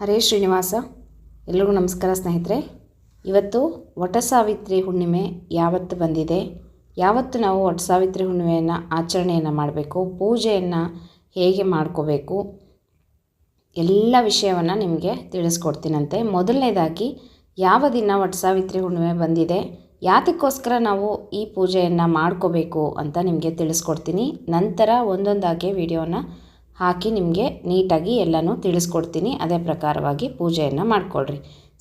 ಹರೇ ಶ್ರೀನಿವಾಸ. ಎಲ್ರಿಗೂ ನಮಸ್ಕಾರ ಸ್ನೇಹಿತರೆ. ಇವತ್ತು ವಟಸಾವಿತ್ರಿ ಹುಣ್ಣಿಮೆ ಯಾವತ್ತು ಬಂದಿದೆ, ಯಾವತ್ತು ನಾವು ವಟಸಾವಿತ್ರಿ ಹುಣ್ಣಿಮೆಯನ್ನು ಆಚರಣೆಯನ್ನು ಮಾಡಬೇಕು, ಪೂಜೆಯನ್ನು ಹೇಗೆ ಮಾಡ್ಕೋಬೇಕು, ಎಲ್ಲ ವಿಷಯವನ್ನು ನಿಮಗೆ ತಿಳಿಸ್ಕೊಡ್ತೀನಂತೆ. ಮೊದಲನೇದಾಗಿ ಯಾವ ದಿನ ವಟಸಾವಿತ್ರಿ ಹುಣ್ಣಿಮೆ ಬಂದಿದೆ, ಯಾತಕ್ಕೋಸ್ಕರ ನಾವು ಈ ಪೂಜೆಯನ್ನು ಮಾಡ್ಕೋಬೇಕು ಅಂತ ನಿಮಗೆ ತಿಳಿಸ್ಕೊಡ್ತೀನಿ. ನಂತರ ಒಂದೊಂದಾಗಿ ವಿಡಿಯೋನ ಹಾಕಿ ನಿಮಗೆ ನೀಟಾಗಿ ಎಲ್ಲನೂ ತಿಳಿಸ್ಕೊಡ್ತೀನಿ. ಅದೇ ಪ್ರಕಾರವಾಗಿ ಪೂಜೆಯನ್ನು ಮಾಡಿಕೊಳ್ಳ್ರಿ.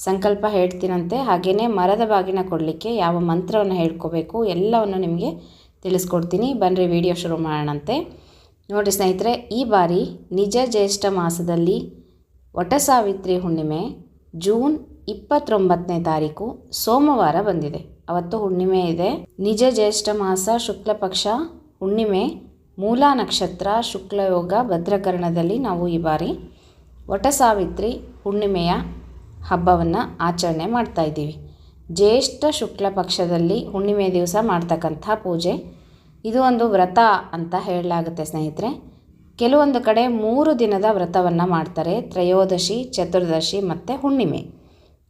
ಸಂಕಲ್ಪ ಹೇಳ್ತೀನಂತೆ. ಹಾಗೆಯೇ ಮರದ ಬಾಗಿನ ಕೊಡಲಿಕ್ಕೆ ಯಾವ ಮಂತ್ರವನ್ನು ಹೇಳ್ಕೋಬೇಕು ಎಲ್ಲವನ್ನು ನಿಮಗೆ ತಿಳಿಸ್ಕೊಡ್ತೀನಿ. ಬನ್ನಿರಿ ವಿಡಿಯೋ ಶುರು ಮಾಡೋಣಂತೆ. ನೋಡಿ ಸ್ನೇಹಿತರೆ, ಈ ಬಾರಿ ನಿಜ ಜ್ಯೇಷ್ಠ ಮಾಸದಲ್ಲಿ ವಟಸಾವಿತ್ರಿ ಹುಣ್ಣಿಮೆ ಜೂನ್ 29ನೇ ತಾರೀಕು ಸೋಮವಾರ ಬಂದಿದೆ. ಅವತ್ತು ಹುಣ್ಣಿಮೆ ಇದೆ. ನಿಜ ಜ್ಯೇಷ್ಠ ಮಾಸ ಶುಕ್ಲ ಪಕ್ಷ ಹುಣ್ಣಿಮೆ, ಮೂಲ ನಕ್ಷತ್ರ, ಶುಕ್ಲಯೋಗ, ಭದ್ರಕರಣದಲ್ಲಿ ನಾವು ಈ ಬಾರಿ ವಟಸಾವಿತ್ರಿ ಹುಣ್ಣಿಮೆಯ ಹಬ್ಬವನ್ನು ಆಚರಣೆ ಮಾಡ್ತಾ ಇದ್ದೀವಿ. ಜ್ಯೇಷ್ಠ ಶುಕ್ಲ ಪಕ್ಷದಲ್ಲಿ ಹುಣ್ಣಿಮೆ ದಿವಸ ಮಾಡ್ತಕ್ಕಂಥ ಪೂಜೆ ಇದು ಒಂದು ವ್ರತ ಅಂತ ಹೇಳಲಾಗುತ್ತೆ ಸ್ನೇಹಿತರೆ. ಕೆಲವೊಂದು ಕಡೆ 3 ದಿನದ ವ್ರತವನ್ನು ಮಾಡ್ತಾರೆ, ತ್ರಯೋದಶಿ, ಚತುರ್ದಶಿ ಮತ್ತು ಹುಣ್ಣಿಮೆ.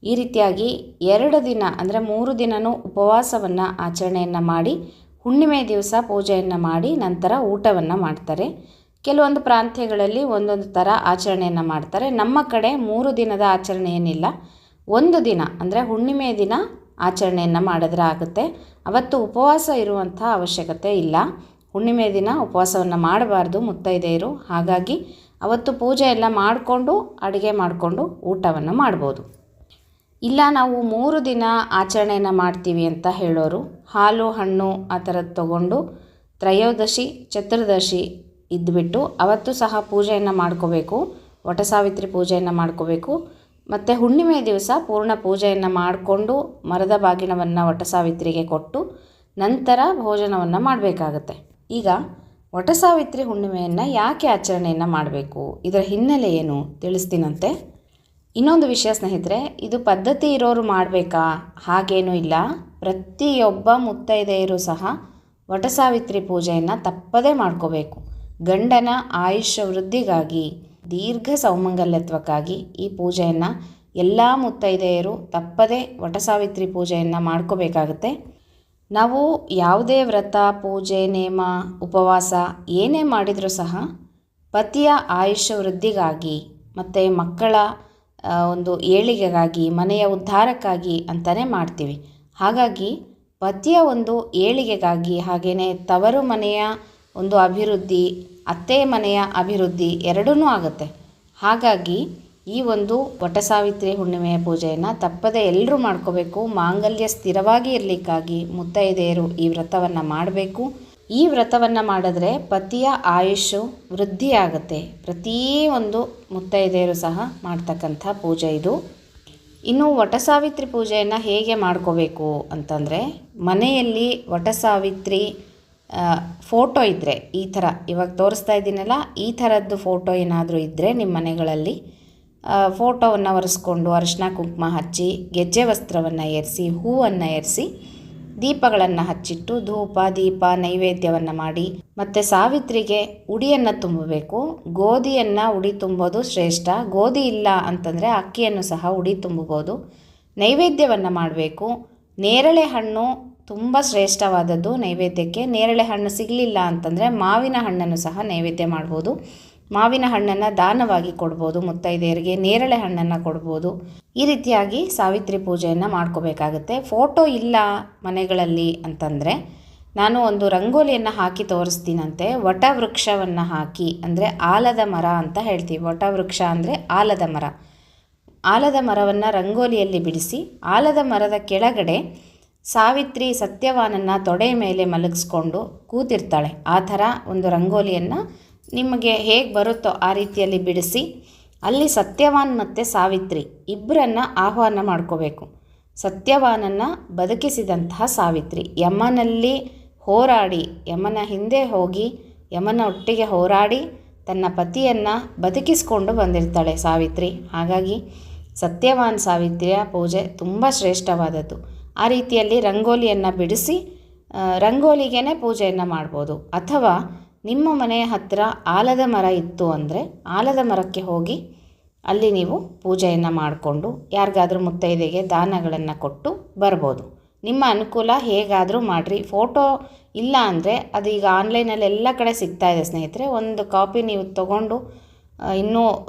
ಈ ರೀತಿಯಾಗಿ 2 ದಿನ ಅಂದರೆ 3 ದಿನವೂ ಉಪವಾಸವನ್ನು ಆಚರಣೆಯನ್ನು ಮಾಡಿ ಹುಣ್ಣಿಮೆ ದಿವಸ ಪೂಜೆಯನ್ನು ಮಾಡಿ ನಂತರ ಊಟವನ್ನು ಮಾಡ್ತಾರೆ. ಕೆಲವೊಂದು ಪ್ರಾಂತ್ಯಗಳಲ್ಲಿ ಒಂದೊಂದು ಥರ ಆಚರಣೆಯನ್ನು ಮಾಡ್ತಾರೆ. ನಮ್ಮ ಕಡೆ 3 ದಿನದ ಆಚರಣೆ ಏನಿಲ್ಲ, 1 ದಿನ ಅಂದರೆ ಹುಣ್ಣಿಮೆ ದಿನ ಆಚರಣೆಯನ್ನು ಮಾಡಿದ್ರೆ ಆಗುತ್ತೆ. ಅವತ್ತು ಉಪವಾಸ ಇರುವಂಥ ಅವಶ್ಯಕತೆ ಇಲ್ಲ. ಹುಣ್ಣಿಮೆ ದಿನ ಉಪವಾಸವನ್ನು ಮಾಡಬಾರ್ದು ಮುತ್ತೈದೆಯರು. ಹಾಗಾಗಿ ಅವತ್ತು ಪೂಜೆ ಎಲ್ಲ ಮಾಡಿಕೊಂಡು ಅಡುಗೆ ಮಾಡಿಕೊಂಡು ಊಟವನ್ನು ಮಾಡ್ಬೋದು. ಇಲ್ಲ ನಾವು 3 ದಿನ ಆಚರಣೆಯನ್ನು ಮಾಡ್ತೀವಿ ಅಂತ ಹೇಳೋರು ಹಾಲು ಹಣ್ಣು ಆ ಥರದ್ದು ತೊಗೊಂಡು ತ್ರಯೋದಶಿ ಚತುರ್ದಶಿ ಇದ್ದುಬಿಟ್ಟು ಅವತ್ತು ಸಹ ಪೂಜೆಯನ್ನು ಮಾಡ್ಕೋಬೇಕು, ವಟಸಾವಿತ್ರಿ ಪೂಜೆಯನ್ನು ಮಾಡ್ಕೋಬೇಕು. ಮತ್ತು ಹುಣ್ಣಿಮೆ ದಿವಸ ಪೂರ್ಣ ಪೂಜೆಯನ್ನು ಮಾಡಿಕೊಂಡು ಮರದ ಬಾಗಿನವನ್ನು ವಟಸಾವಿತ್ರಿಗೆ ಕೊಟ್ಟು ನಂತರ ಭೋಜನವನ್ನು ಮಾಡಬೇಕಾಗತ್ತೆ. ಈಗ ವಟಸಾವಿತ್ರಿ ಹುಣ್ಣಿಮೆಯನ್ನು ಯಾಕೆ ಆಚರಣೆಯನ್ನು ಮಾಡಬೇಕು, ಇದರ ಹಿನ್ನೆಲೆ ಏನು ತಿಳಿಸ್ತೀನಂತೆ. ಇನ್ನೊಂದು ವಿಷಯ ಸ್ನೇಹಿತರೆ, ಇದು ಪದ್ಧತಿ ಇರೋರು ಮಾಡಬೇಕಾ ಹಾಗೇನೂ ಇಲ್ಲ. ಪ್ರತಿಯೊಬ್ಬ ಮುತ್ತೈದೆಯರು ಸಹ ವಟಸಾವಿತ್ರಿ ಪೂಜೆಯನ್ನು ತಪ್ಪದೇ ಮಾಡ್ಕೋಬೇಕು. ಗಂಡನ ಆಯುಷ್ಯ ವೃದ್ಧಿಗಾಗಿ, ದೀರ್ಘ ಸೌಮಂಗಲ್ಯತ್ವಕ್ಕಾಗಿ ಈ ಪೂಜೆಯನ್ನು ಎಲ್ಲ ಮುತ್ತೈದೆಯರು ತಪ್ಪದೇ ವಟಸಾವಿತ್ರಿ ಪೂಜೆಯನ್ನು ಮಾಡ್ಕೋಬೇಕಾಗುತ್ತೆ. ನಾವು ಯಾವುದೇ ವ್ರತ, ಪೂಜೆ, ನೇಮ, ಉಪವಾಸ ಏನೇ ಮಾಡಿದರೂ ಸಹ ಪತಿಯ ಆಯುಷ್ಯ ವೃದ್ಧಿಗಾಗಿ ಮತ್ತು ಮಕ್ಕಳ ಒಂದು ಏಳಿಗೆಗಾಗಿ, ಮನೆಯ ಉದ್ಧಾರಕ್ಕಾಗಿ ಅಂತಲೇ ಮಾಡ್ತೀವಿ. ಹಾಗಾಗಿ ಪತಿಯ ಒಂದು ಏಳಿಗೆಗಾಗಿ, ಹಾಗೆಯೇ ತವರು ಮನೆಯ ಒಂದು ಅಭಿವೃದ್ಧಿ, ಅತ್ತೆ ಮನೆಯ ಅಭಿವೃದ್ಧಿ ಎರಡೂ ಆಗುತ್ತೆ. ಹಾಗಾಗಿ ಈ ಒಂದು ವಟಸಾವಿತ್ರಿ ಹುಣ್ಣಿಮೆಯ ಪೂಜೆಯನ್ನು ತಪ್ಪದೆ ಎಲ್ಲರೂ ಮಾಡ್ಕೋಬೇಕು. ಮಾಂಗಲ್ಯ ಸ್ಥಿರವಾಗಿ ಇರಲಿಕ್ಕಾಗಿ ಮುತ್ತೈದೆಯರು ಈ ವ್ರತವನ್ನು ಮಾಡಬೇಕು. ಈ ವ್ರತವನ್ನು ಮಾಡಿದ್ರೆ ಪತಿಯ ಆಯುಷ್ಯು ವೃದ್ಧಿಯಾಗುತ್ತೆ. ಪ್ರತಿಯೊಂದು ಮುತ್ತೈದೆಯರು ಸಹ ಮಾಡ್ತಕ್ಕಂಥ ಪೂಜೆ ಇದು. ಇನ್ನು ವಟಸಾವಿತ್ರಿ ಪೂಜೆಯನ್ನು ಹೇಗೆ ಮಾಡ್ಕೋಬೇಕು ಅಂತಂದರೆ, ಮನೆಯಲ್ಲಿ ವಟಸಾವಿತ್ರಿ ಫೋಟೋ ಇದ್ದರೆ, ಈ ಥರ ಇವಾಗ ತೋರಿಸ್ತಾ ಇದ್ದೀನಲ್ಲ ಈ ಥರದ್ದು ಫೋಟೋ ಏನಾದರೂ ಇದ್ದರೆ ನಿಮ್ಮ ಮನೆಗಳಲ್ಲಿ ಫೋಟೋವನ್ನು ಒರೆಸ್ಕೊಂಡು ಅರಿಶಿನ ಕುಂಕುಮ ಹಚ್ಚಿ ಗೆಜ್ಜೆ ವಸ್ತ್ರವನ್ನು ಏರಿಸಿ ಹೂವನ್ನು ಏರಿಸಿ ದೀಪಗಳನ್ನು ಹಚ್ಚಿಟ್ಟು ಧೂಪ ದೀಪ ನೈವೇದ್ಯವನ್ನು ಮಾಡಿ ಮತ್ತು ಸಾವಿತ್ರಿಗೆ ಉಡಿಯನ್ನು ತುಂಬಬೇಕು. ಗೋಧಿಯನ್ನು ಉಡಿ ತುಂಬೋದು ಶ್ರೇಷ್ಠ. ಗೋಧಿ ಇಲ್ಲ ಅಂತಂದರೆ ಅಕ್ಕಿಯನ್ನು ಸಹ ಉಡಿ ತುಂಬಬೋದು. ನೈವೇದ್ಯವನ್ನು ಮಾಡಬೇಕು. ನೇರಳೆ ಹಣ್ಣು ತುಂಬ ಶ್ರೇಷ್ಠವಾದದ್ದು ನೈವೇದ್ಯಕ್ಕೆ. ನೇರಳೆ ಹಣ್ಣು ಸಿಗಲಿಲ್ಲ ಅಂತಂದರೆ ಮಾವಿನ ಹಣ್ಣನ್ನು ಸಹ ನೈವೇದ್ಯ ಮಾಡ್ಬೋದು. ಮಾವಿನ ಹಣ್ಣನ್ನು ದಾನವಾಗಿ ಕೊಡ್ಬೋದು ಮುತ್ತೈದೆಯರಿಗೆ, ನೇರಳೆ ಹಣ್ಣನ್ನು ಕೊಡ್ಬೋದು. ಈ ರೀತಿಯಾಗಿ ಸಾವಿತ್ರಿ ಪೂಜೆಯನ್ನು ಮಾಡ್ಕೋಬೇಕಾಗುತ್ತೆ. ಫೋಟೋ ಇಲ್ಲ ಮನೆಗಳಲ್ಲಿ ಅಂತಂದರೆ ನಾನು ಒಂದು ರಂಗೋಲಿಯನ್ನು ಹಾಕಿ ತೋರಿಸ್ತೀನಂತೆ. ವಟವೃಕ್ಷವನ್ನು ಹಾಕಿ, ಅಂದರೆ ಆಲದ ಮರ ಅಂತ ಹೇಳ್ತೀವಿ. ವಟವೃಕ್ಷ ಅಂದರೆ ಆಲದ ಮರ. ಆಲದ ಮರವನ್ನು ರಂಗೋಲಿಯಲ್ಲಿ ಬಿಡಿಸಿ ಆಲದ ಮರದ ಕೆಳಗಡೆ ಸಾವಿತ್ರಿ ಸತ್ಯವಾನನ್ನು ತೊಡೆಯ ಮೇಲೆ ಮಲಗಿಸ್ಕೊಂಡು ಕೂತಿರ್ತಾಳೆ. ಆ ಥರ ಒಂದು ರಂಗೋಲಿಯನ್ನು ನಿಮಗೆ ಹೇಗೆ ಬರುತ್ತೋ ಆ ರೀತಿಯಲ್ಲಿ ಬಿಡಿಸಿ ಅಲ್ಲಿ ಸತ್ಯವಾನ್ ಮತ್ತು ಸಾವಿತ್ರಿ ಇಬ್ಬರನ್ನು ಆಹ್ವಾನ ಮಾಡ್ಕೋಬೇಕು. ಸತ್ಯವಾನನ್ನು ಬದುಕಿಸಿದಂತಹ ಸಾವಿತ್ರಿ ಯಮನಲ್ಲಿ ಹೋರಾಡಿ, ಯಮನ ಹಿಂದೆ ಹೋಗಿ ಯಮನ ಒಟ್ಟಿಗೆ ಹೋರಾಡಿ ತನ್ನ ಪತಿಯನ್ನು ಬದುಕಿಸ್ಕೊಂಡು ಬಂದಿರ್ತಾಳೆ ಸಾವಿತ್ರಿ. ಹಾಗಾಗಿ ಸತ್ಯವಾನ್ ಸಾವಿತ್ರಿಯ ಪೂಜೆ ತುಂಬ ಶ್ರೇಷ್ಠವಾದದ್ದು. ಆ ರೀತಿಯಲ್ಲಿ ರಂಗೋಲಿಯನ್ನು ಬಿಡಿಸಿ ರಂಗೋಲಿಗೇ ಪೂಜೆಯನ್ನು ಮಾಡ್ಬೋದು. ಅಥವಾ ನಿಮ್ಮ ಮನೆಯ ಹತ್ತಿರ ಆಲದ ಮರ ಇತ್ತು ಅಂದರೆ ಆಲದ ಮರಕ್ಕೆ ಹೋಗಿ ಅಲ್ಲಿ ನೀವು ಪೂಜೆಯನ್ನು ಮಾಡಿಕೊಂಡು ಯಾರಿಗಾದರೂ ಮುತ್ತೈದೆಗೆ ದಾನಗಳನ್ನು ಕೊಟ್ಟು ಬರ್ಬೋದು. ನಿಮ್ಮ ಅನುಕೂಲ ಹೇಗಾದರೂ ಮಾಡಿರಿ. ಫೋಟೋ ಇಲ್ಲ ಅಂದರೆ ಅದು ಈಗ ಆನ್ಲೈನಲ್ಲಿ ಎಲ್ಲ ಕಡೆ ಸಿಗ್ತಾಯಿದೆ ಸ್ನೇಹಿತರೆ. ಒಂದು ಕಾಪಿ ನೀವು ತೊಗೊಂಡು ಇನ್ನೂ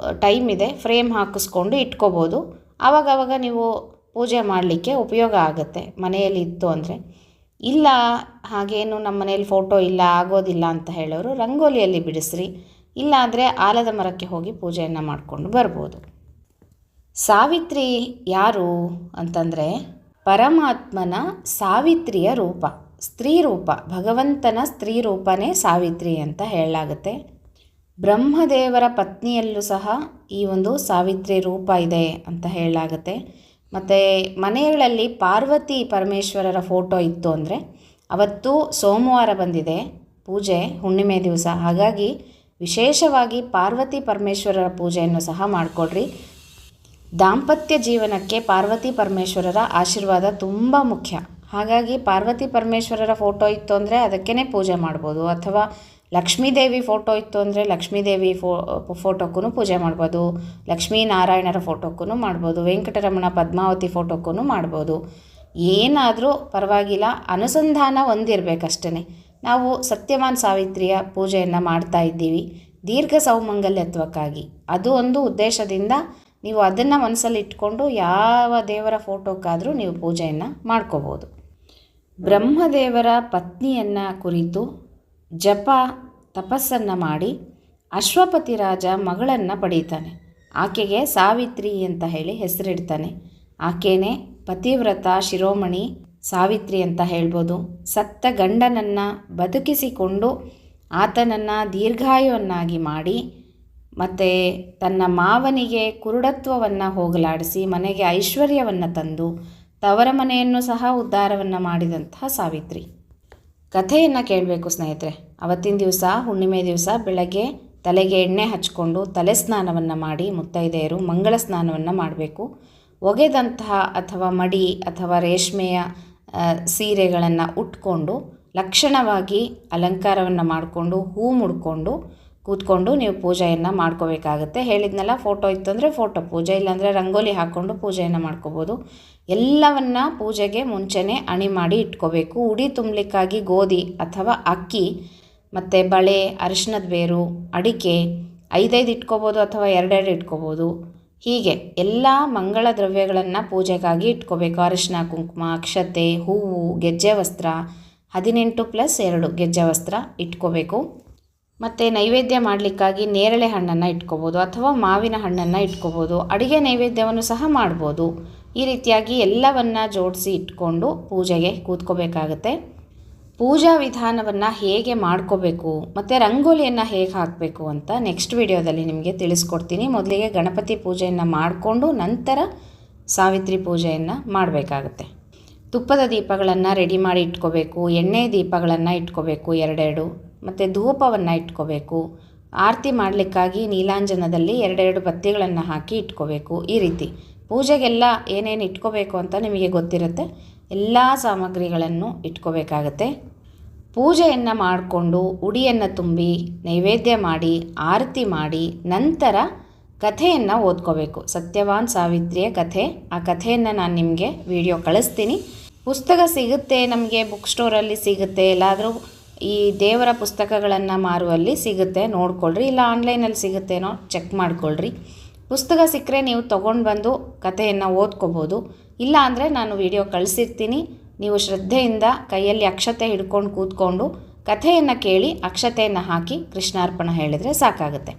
ಟೈಮ್ ಇದೆ, ಫ್ರೇಮ್ ಹಾಕಿಸ್ಕೊಂಡು ಇಟ್ಕೋಬೋದು. ಆವಾಗವಾಗ ನೀವು ಪೂಜೆ ಮಾಡಲಿಕ್ಕೆ ಉಪಯೋಗ ಆಗುತ್ತೆ ಮನೆಯಲ್ಲಿ ಇತ್ತು ಅಂದರೆ. ಇಲ್ಲ ಹಾಗೇನು ನಮ್ಮ ಮನೇಲಿ ಫೋಟೋ ಇಲ್ಲ ಆಗೋದಿಲ್ಲ ಅಂತ ಹೇಳೋರು ರಂಗೋಲಿಯಲ್ಲಿ ಬಿಡಿಸ್ರಿ. ಇಲ್ಲ ಅಂದರೆ ಆಲದ ಮರಕ್ಕೆ ಹೋಗಿ ಪೂಜೆಯನ್ನು ಮಾಡಿಕೊಂಡು ಬರ್ಬೋದು. ಸಾವಿತ್ರಿ ಯಾರು ಅಂತಂದರೆ ಪರಮಾತ್ಮನ ಸಾವಿತ್ರಿಯ ರೂಪ, ಸ್ತ್ರೀ ರೂಪ, ಭಗವಂತನ ಸ್ತ್ರೀ ರೂಪನೇ ಸಾವಿತ್ರಿ ಅಂತ ಹೇಳಲಾಗುತ್ತೆ. ಬ್ರಹ್ಮದೇವರ ಪತ್ನಿಯಲ್ಲೂ ಸಹ ಈ ಒಂದು ಸಾವಿತ್ರಿ ರೂಪ ಇದೆ ಅಂತ ಹೇಳಲಾಗುತ್ತೆ. ಮತ್ತು ಮನೆಗಳಲ್ಲಿ ಪಾರ್ವತಿ ಪರಮೇಶ್ವರರ ಫೋಟೋ ಇತ್ತು ಅಂದರೆ ಅವತ್ತು ಸೋಮವಾರ ಬಂದಿದೆ ಪೂಜೆ, ಹುಣ್ಣಿಮೆ ದಿವಸ. ಹಾಗಾಗಿ ವಿಶೇಷವಾಗಿ ಪಾರ್ವತಿ ಪರಮೇಶ್ವರರ ಪೂಜೆಯನ್ನು ಸಹ ಮಾಡಿಕೊಡ್ರಿ. ದಾಂಪತ್ಯ ಜೀವನಕ್ಕೆ ಪಾರ್ವತಿ ಪರಮೇಶ್ವರರ ಆಶೀರ್ವಾದ ತುಂಬ ಮುಖ್ಯ. ಹಾಗಾಗಿ ಪಾರ್ವತಿ ಪರಮೇಶ್ವರರ ಫೋಟೋ ಇತ್ತು ಅಂದರೆ ಅದಕ್ಕೇ ಪೂಜೆ ಮಾಡ್ಬೋದು. ಅಥವಾ ಲಕ್ಷ್ಮೀದೇವಿ ಫೋಟೋ ಇತ್ತು ಅಂದರೆ ಲಕ್ಷ್ಮೀದೇವಿ ಫೋಟೋಕ್ಕೂ ಪೂಜೆ ಮಾಡ್ಬೋದು. ಲಕ್ಷ್ಮೀನಾರಾಯಣರ ಫೋಟೋಕ್ಕೂ ಮಾಡ್ಬೋದು. ವೆಂಕಟರಮಣ ಪದ್ಮಾವತಿ ಫೋಟೋಕ್ಕೂ ಮಾಡ್ಬೋದು. ಏನಾದರೂ ಪರವಾಗಿಲ್ಲ, ಅನುಸಂಧಾನ ಹೊಂದಿರಬೇಕಷ್ಟೇ. ನಾವು ಸತ್ಯವಾನ್ ಸಾವಿತ್ರಿಯ ಪೂಜೆಯನ್ನು ಮಾಡ್ತಾ ಇದ್ದೀವಿ ದೀರ್ಘ ಸೌಮಂಗಲ್ಯತ್ವಕ್ಕಾಗಿ. ಅದು ಒಂದು ಉದ್ದೇಶದಿಂದ ನೀವು ಅದನ್ನು ಮನಸ್ಸಲ್ಲಿ ಇಟ್ಕೊಂಡು ಯಾವ ದೇವರ ಫೋಟೋಕ್ಕಾದರೂ ನೀವು ಪೂಜೆಯನ್ನು ಮಾಡ್ಕೋಬೋದು. ಬ್ರಹ್ಮದೇವರ ಪತ್ನಿಯನ್ನು ಕುರಿತು ಜಪ ತಪಸ್ಸನ್ನು ಮಾಡಿ ಅಶ್ವಪತಿ ರಾಜ ಮಗಳನ್ನು ಪಡೀತಾನೆ. ಆಕೆಗೆ ಸಾವಿತ್ರಿ ಅಂತ ಹೇಳಿ ಹೆಸರಿಡ್ತಾನೆ. ಆಕೆಯೇ ಪತಿವ್ರತ ಶಿರೋಮಣಿ ಸಾವಿತ್ರಿ ಅಂತ ಹೇಳ್ಬೋದು. ಸತ್ತ ಗಂಡನನ್ನು ಬದುಕಿಸಿಕೊಂಡು ಆತನನ್ನು ದೀರ್ಘಾಯುವನ್ನಾಗಿ ಮಾಡಿ ಮತ್ತು ತನ್ನ ಮಾವನಿಗೆ ಕುರುಡತ್ವವನ್ನು ಹೋಗಲಾಡಿಸಿ ಮನೆಗೆ ಐಶ್ವರ್ಯವನ್ನು ತಂದು ತವರ ಮನೆಯನ್ನು ಸಹ ಉದ್ಧಾರವನ್ನು ಮಾಡಿದಂತಹ ಸಾವಿತ್ರಿ. ಕಥೆಯನ್ನು ಕೇಳಬೇಕು ಸ್ನೇಹಿತರೆ. ಅವತ್ತಿನ ದಿವಸ ಹುಣ್ಣಿಮೆ ದಿವಸ ಬೆಳಗ್ಗೆ ತಲೆಗೆ ಎಣ್ಣೆ ಹಚ್ಕೊಂಡು ತಲೆ ಸ್ನಾನವನ್ನು ಮಾಡಿ ಮುತ್ತೈದೆಯರು ಮಂಗಳ ಸ್ನಾನವನ್ನು ಮಾಡಬೇಕು. ಒಗೆದಂತಹ ಅಥವಾ ಮಡಿ ಅಥವಾ ರೇಷ್ಮೆಯ ಸೀರೆಗಳನ್ನು ಉಟ್ಕೊಂಡು ಲಕ್ಷಣವಾಗಿ ಅಲಂಕಾರವನ್ನು ಮಾಡಿಕೊಂಡು ಹೂ ಮುಡ್ಕೊಂಡು ಕೂತ್ಕೊಂಡು ನೀವು ಪೂಜೆಯನ್ನು ಮಾಡ್ಕೋಬೇಕಾಗತ್ತೆ. ಹೇಳಿದ್ನಲ್ಲ, ಫೋಟೋ ಇತ್ತು ಅಂದರೆ ಫೋಟೋ ಪೂಜೆ, ಇಲ್ಲಾಂದರೆ ರಂಗೋಲಿ ಹಾಕ್ಕೊಂಡು ಪೂಜೆಯನ್ನು ಮಾಡ್ಕೋಬೋದು. ಎಲ್ಲವನ್ನು ಪೂಜೆಗೆ ಮುಂಚೆನೇ ಅಣಿ ಮಾಡಿ ಇಟ್ಕೋಬೇಕು. ಉಡಿ ತುಂಬಲಿಕ್ಕಾಗಿ ಗೋಧಿ ಅಥವಾ ಅಕ್ಕಿ ಮತ್ತು ಬಳೆ, ಅರಿಶಿಣದ ಬೇರು, ಅಡಿಕೆ 5 ಇಟ್ಕೋಬೋದು ಅಥವಾ 2 ಇಟ್ಕೋಬೋದು. ಹೀಗೆ ಎಲ್ಲ ಮಂಗಳ ದ್ರವ್ಯಗಳನ್ನು ಪೂಜೆಗಾಗಿ ಇಟ್ಕೋಬೇಕು. ಅರಿಶಿಣ, ಕುಂಕುಮ, ಅಕ್ಷತೆ, ಹೂವು, ಗೆಜ್ಜೆ ವಸ್ತ್ರ 18+2 ಗೆಜ್ಜೆ ವಸ್ತ್ರ ಇಟ್ಕೋಬೇಕು. ಮತ್ತು ನೈವೇದ್ಯ ಮಾಡಲಿಕ್ಕಾಗಿ ನೇರಳೆ ಹಣ್ಣನ್ನು ಇಟ್ಕೋಬೋದು ಅಥವಾ ಮಾವಿನ ಹಣ್ಣನ್ನು ಇಟ್ಕೋಬೋದು. ಅಡುಗೆ ನೈವೇದ್ಯವನ್ನು ಸಹ ಮಾಡ್ಬೋದು. ಈ ರೀತಿಯಾಗಿ ಎಲ್ಲವನ್ನು ಜೋಡಿಸಿ ಇಟ್ಕೊಂಡು ಪೂಜೆಗೆ ಕೂತ್ಕೋಬೇಕಾಗತ್ತೆ. ಪೂಜಾ ವಿಧಾನವನ್ನು ಹೇಗೆ ಮಾಡ್ಕೋಬೇಕು ಮತ್ತು ರಂಗೋಲಿಯನ್ನು ಹೇಗೆ ಹಾಕಬೇಕು ಅಂತ ನೆಕ್ಸ್ಟ್ ವಿಡಿಯೋದಲ್ಲಿ ನಿಮಗೆ ತಿಳಿಸ್ಕೊಡ್ತೀನಿ. ಮೊದಲಿಗೆ ಗಣಪತಿ ಪೂಜೆಯನ್ನು ಮಾಡಿಕೊಂಡು ನಂತರ ಸಾವಿತ್ರಿ ಪೂಜೆಯನ್ನು ಮಾಡಬೇಕಾಗತ್ತೆ. ತುಪ್ಪದ ದೀಪಗಳನ್ನು ರೆಡಿ ಮಾಡಿ ಇಟ್ಕೋಬೇಕು. ಎಣ್ಣೆ ದೀಪಗಳನ್ನು ಇಟ್ಕೋಬೇಕು 2 ಮತ್ತು ಧೂಪವನ್ನು ಇಟ್ಕೋಬೇಕು. ಆರತಿ ಮಾಡಲಿಕ್ಕಾಗಿ ನೀಲಾಂಜನದಲ್ಲಿ 2 ಬತ್ತಿಗಳನ್ನು ಹಾಕಿ ಇಟ್ಕೋಬೇಕು. ಈ ರೀತಿ ಪೂಜೆಗೆಲ್ಲ ಏನೇನು ಇಟ್ಕೋಬೇಕು ಅಂತ ನಿಮಗೆ ಗೊತ್ತಿರುತ್ತೆ. ಎಲ್ಲ ಸಾಮಗ್ರಿಗಳನ್ನು ಇಟ್ಕೋಬೇಕಾಗತ್ತೆ. ಪೂಜೆಯನ್ನು ಮಾಡಿಕೊಂಡು ಉಡಿಯನ್ನು ತುಂಬಿ ನೈವೇದ್ಯ ಮಾಡಿ ಆರತಿ ಮಾಡಿ ನಂತರ ಕಥೆಯನ್ನು ಓದ್ಕೋಬೇಕು. ಸತ್ಯವಾನ್ ಸಾವಿತ್ರಿಯ ಕಥೆ. ಆ ಕಥೆಯನ್ನು ನಾನು ನಿಮಗೆ ವಿಡಿಯೋ ಕಳಿಸ್ತೀನಿ. ಪುಸ್ತಕ ಸಿಗುತ್ತೆ, ನಮಗೆ ಬುಕ್ ಸ್ಟೋರಲ್ಲಿ ಸಿಗುತ್ತೆ, ಎಲ್ಲಾದರೂ ಈ ದೇವರ ಪುಸ್ತಕಗಳನ್ನು ಮಾರುವಲ್ಲಿ ಸಿಗುತ್ತೆ, ನೋಡ್ಕೊಳ್ರಿ. ಇಲ್ಲ ಆನ್ಲೈನಲ್ಲಿ ಸಿಗುತ್ತೇನೋ ಚೆಕ್ ಮಾಡ್ಕೊಳ್ರಿ. ಪುಸ್ತಕ ಸಿಕ್ಕರೆ ನೀವು ತೊಗೊಂಡು ಬಂದು ಕಥೆಯನ್ನು ಓದ್ಕೋಬೋದು. ಇಲ್ಲ ಅಂದರೆ ನಾನು ವಿಡಿಯೋ ಕಳಿಸಿರ್ತೀನಿ. ನೀವು ಶ್ರದ್ಧೆಯಿಂದ ಕೈಯಲ್ಲಿ ಅಕ್ಷತೆ ಹಿಡ್ಕೊಂಡು ಕೂತ್ಕೊಂಡು ಕಥೆಯನ್ನು ಕೇಳಿ ಅಕ್ಷತೆಯನ್ನು ಹಾಕಿ ಕೃಷ್ಣಾರ್ಪಣ ಹೇಳಿದರೆ ಸಾಕಾಗುತ್ತೆ.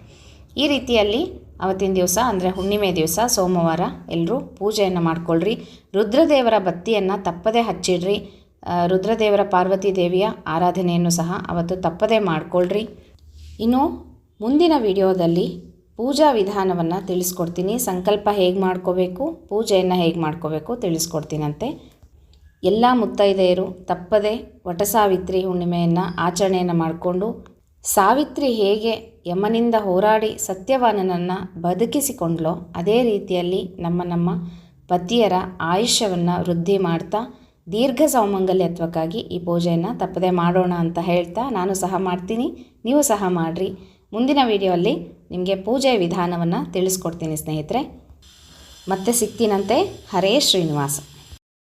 ಈ ರೀತಿಯಲ್ಲಿ ಅವತ್ತಿನ ದಿವಸ ಅಂದರೆ ಹುಣ್ಣಿಮೆ ದಿವಸ ಸೋಮವಾರ ಎಲ್ಲರೂ ಪೂಜೆಯನ್ನು ಮಾಡ್ಕೊಳ್ರಿ. ರುದ್ರದೇವರ ಬತ್ತಿಯನ್ನು ತಪ್ಪದೇ ಹಚ್ಚಿಡ್ರಿ. ರುದ್ರದೇವರ ಪಾರ್ವತಿ ದೇವಿಯ ಆರಾಧನೆಯನ್ನು ಸಹ ಅವತ್ತು ತಪ್ಪದೇ ಮಾಡಿಕೊಳ್ಳ್ರಿ. ಇನ್ನು ಮುಂದಿನ ವಿಡಿಯೋದಲ್ಲಿ ಪೂಜಾ ವಿಧಾನವನ್ನು ತಿಳಿಸ್ಕೊಡ್ತೀನಿ. ಸಂಕಲ್ಪ ಹೇಗೆ ಮಾಡ್ಕೋಬೇಕು, ಪೂಜೆಯನ್ನು ಹೇಗೆ ಮಾಡ್ಕೋಬೇಕು ತಿಳಿಸ್ಕೊಡ್ತೀನಂತೆ. ಎಲ್ಲ ಮುತ್ತೈದೆಯರು ತಪ್ಪದೇ ವಟಸಾವಿತ್ರಿ ಹುಣ್ಣಿಮೆಯನ್ನು ಆಚರಣೆಯನ್ನು ಮಾಡಿಕೊಂಡು ಸಾವಿತ್ರಿ ಹೇಗೆ ಯಮನಿಂದ ಹೋರಾಡಿ ಸತ್ಯವಾನನನ್ನು ಬದುಕಿಸಿಕೊಂಡ್ಲೋ ಅದೇ ರೀತಿಯಲ್ಲಿ ನಮ್ಮ ಪತಿಯರ ಆಯುಷ್ಯವನ್ನು ವೃದ್ಧಿ ಮಾಡ್ತಾ ದೀರ್ಘ ಸೌಮಂಗಲ್ಯತ್ವಕ್ಕಾಗಿ ಈ ಪೂಜೆಯನ್ನು ತಪ್ಪದೆ ಮಾಡೋಣ ಅಂತ ಹೇಳ್ತಾ ನಾನು ಸಹ ಮಾಡ್ತೀನಿ, ನೀವು ಸಹ ಮಾಡಿರಿ. ಮುಂದಿನ ವಿಡಿಯೋಲ್ಲಿ ನಿಮಗೆ ಪೂಜೆಯ ವಿಧಾನವನ್ನು ತಿಳಿಸ್ಕೊಡ್ತೀನಿ ಸ್ನೇಹಿತರೆ. ಮತ್ತೆ ಸಿಗ್ತೀನಂತೆ. ಹರೇ ಶ್ರೀನಿವಾಸ.